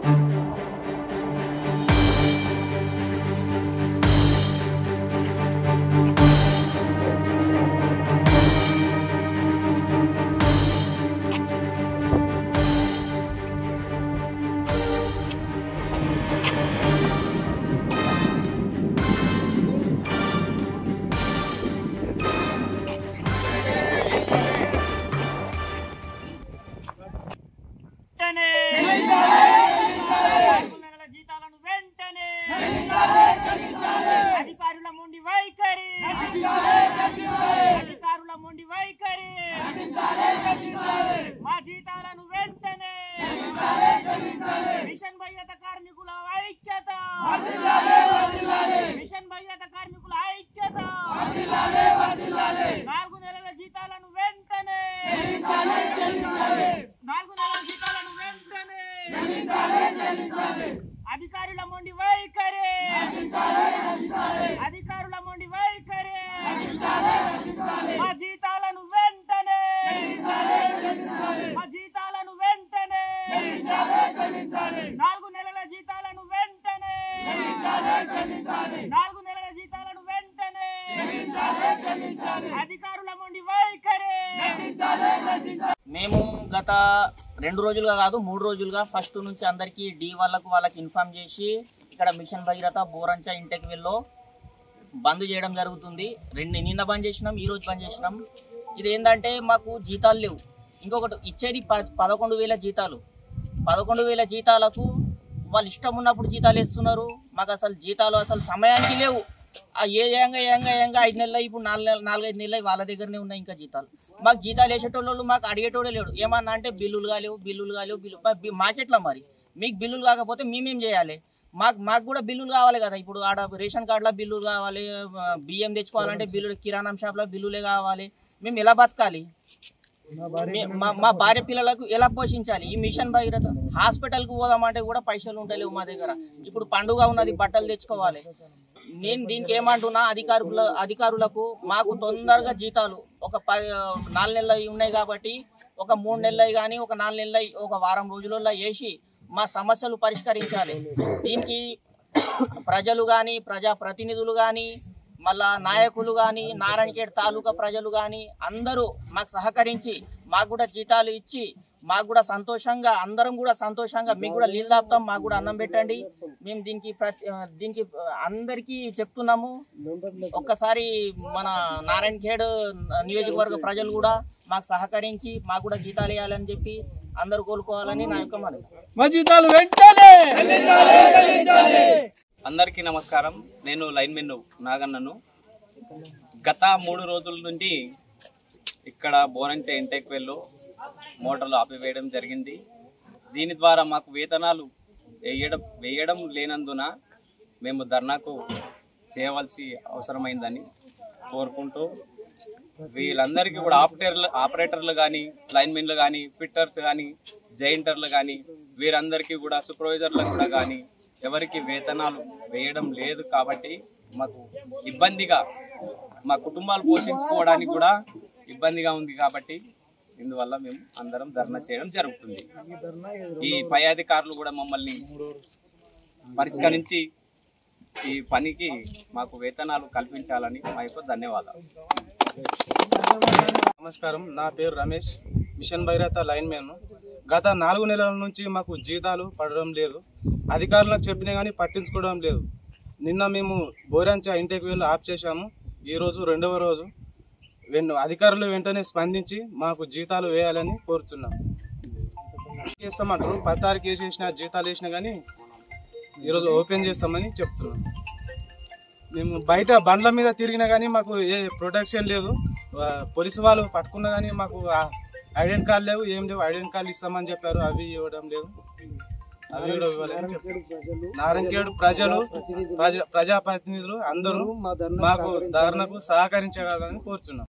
Machine Bhagiratha కార్మికుల ఐక్యత, machine Bhagiratha కార్మికుల ఐక్యత. 4 నెలల జీతాలను వెంటనే, 4 నెలల జీతాలను వెంటనే. అధికారుల మొండి వైఖరి, అధికారుల మొండి వైఖరి. మా జీతాలను వెంటనే, మా జీతాలను వెంటనే. 4 నెలల జీతాలను వెంటనే, 4 నెలల జీతాలను వెంటనే. అధికారుల మొండి వైఖరి. మేము గత 2 రోజులుగా కాదు 3 రోజులుగా ఫస్ట్ నుంచి అందరికీ డి వాళ్ళకి ఇన్ఫార్మ్ చేసి ఇక్కడ మిషన్ భగీరథ బోరంచ ఇంటెక్ వెల్లో బంద్ చేయడం జరుగుతుంది. నిన్న బంద్ చేసినాం, ఈ రోజు బంద్ చేసినాం. ఇది ఏంటంటే మాకు జీతాలు లేవు. ఇంకొకటి ఇచ్చేది 11,000 జీతాలు. 11,000 జీతాలకు వాళ్ళు ఇష్టం ఉన్నప్పుడు జీతాలు ఇస్తున్నారు. మాకు అసలు జీతాలు అసలు సమయానికి లేవు. ఏంగా 5 నెలలు, ఇప్పుడు 4-5 నెలలు వాళ్ళ దగ్గరనే ఉన్నాయి ఇంకా జీతాలు. మాకు జీతాలు వేసేటోళ్ళు మాకు అడిగేటోడే లేడు. ఏమన్నా అంటే బిల్లులు కాలేవు. మాకెట్లా మరి? మీకు బిల్లులు కాకపోతే మేమేం చేయాలి? మాకు కూడా బిల్లులు కావాలి కదా. ఇప్పుడు ఆడ రేషన్ కార్డులో బిల్లులు కావాలి, బియ్యం తెచ్చుకోవాలంటే బిల్లులు, కిరాణా షాప్లో బిల్లులే కావాలి. మేము ఎలా బతకాలి? మా భార్య పిల్లలకు ఎలా పోషించాలి? ఈ మిషన్ భగీరథ హాస్పిటల్కి పోదామంటే కూడా పైసలు ఉండలేవు మా దగ్గర. ఇప్పుడు పండుగ ఉన్నది, బట్టలు తెచ్చుకోవాలి. నేను దీనికి ఏమంటున్నా, అధికారులకు మాకు తొందరగా జీతాలు ఒక 4 నెలలు ఉన్నాయి కాబట్టి ఒక 3 నెలలు కానీ ఒక 4 నెలలు ఒక వారం రోజులలో వేసి మా సమస్యలు పరిష్కరించాలి. దీనికి ప్రజలు కానీ, ప్రజాప్రతినిధులు కానీ, మళ్ళా నాయకులు కానీ, నారాయణఖేడ్ తాలూకా ప్రజలు కానీ అందరూ మాకు సహకరించి మాకు కూడా జీతాలు ఇచ్చి మాకు కూడా సంతోషంగా, అందరం కూడా సంతోషంగా మీకు కూడా నీళ్ళు తాపుతాం, మాకు కూడా అన్నం పెట్టండి. మేము దీనికి అందరికీ చెప్తున్నాము. ఒక్కసారి మన నారాయణఖేడ్ నియోజకవర్గ ప్రజలు కూడా మాకు సహకరించి మాకు కూడా జీతాలు వేయాలని చెప్పి అందరూ కోలుకోవాలని నా యొక్క మనవి. మా జీతాలు వెంటనే. అందరికీ నమస్కారం. నేను లైన్మెన్ నాగన్నను. గత 3 రోజుల నుండి ఇక్కడ బోరంచ ఇంటెక్ వెల్లో మోటార్లు ఆపివేయడం జరిగింది. దీని ద్వారా మాకు వేతనాలు వేయడం లేనందున మేము ధర్నాకు చేయవలసి అవసరమైందని కోరుకుంటూ, వీళ్ళందరికీ కూడా ఆపరేటర్లు కానీ, లైన్మెన్లు కానీ, ఫిట్టర్స్ కానీ, జైంటర్లు కానీ, వీరందరికీ కూడా సూపర్వైజర్లకు కూడా కానీ ఎవరికి వేతనాలు వేయడం లేదు. కాబట్టి మాకు ఇబ్బందిగా, మా కుటుంబాలు పోషించుకోవడానికి కూడా ఇబ్బందిగా ఉంది. కాబట్టి ఇందువల్ల మేము అందరం ధర్నా చేయడం జరుగుతుంది. ఈ పై అధికారులు కూడా మమ్మల్ని పరిష్కరించి ఈ పనికి మాకు వేతనాలు కల్పించాలని మా యొక్క ధన్యవాదాలు. నమస్కారం, నా పేరు రమేష్, మిషన్ భగీరథ లైన్మెన్. గత 4 నెలల నుంచి మాకు జీతాలు పడడం లేదు. అధికారులకు చెప్పినా కానీ పట్టించుకోవడం లేదు. నిన్న మేము బోరంచ ఇంటెక్ వెల్లో ఆఫ్ చేశాము. ఈరోజు 2వ రోజు. అధికారులు వెంటనే స్పందించి మాకు జీతాలు వేయాలని కోరుతున్నాం. చేస్తామంటారు, 10 తారీఖు వేసేసిన జీతాలు వేసినా కానీ ఈరోజు ఓపెన్ చేస్తామని చెప్తున్నాం. మేము బయట బండ్ల మీద తిరిగినా కానీ మాకు ఏ ప్రొటెక్షన్ లేదు. పోలీసు వాళ్ళు పట్టుకున్నా కానీ మాకు ఐడెంటి కార్డు లేవు, ఏం లేవు. ఐడెంటి కార్డులు ఇస్తామని చెప్పారు, అవి ఇవ్వడం లేదు. అవి కూడా ఇవ్వాలని చెప్పారు. నారాయణఖేడ్ ప్రజలు, ప్రజాప్రతినిధులు అందరూ మాకు ధర్నాకు సహకరించగలరని కోరుతున్నాం.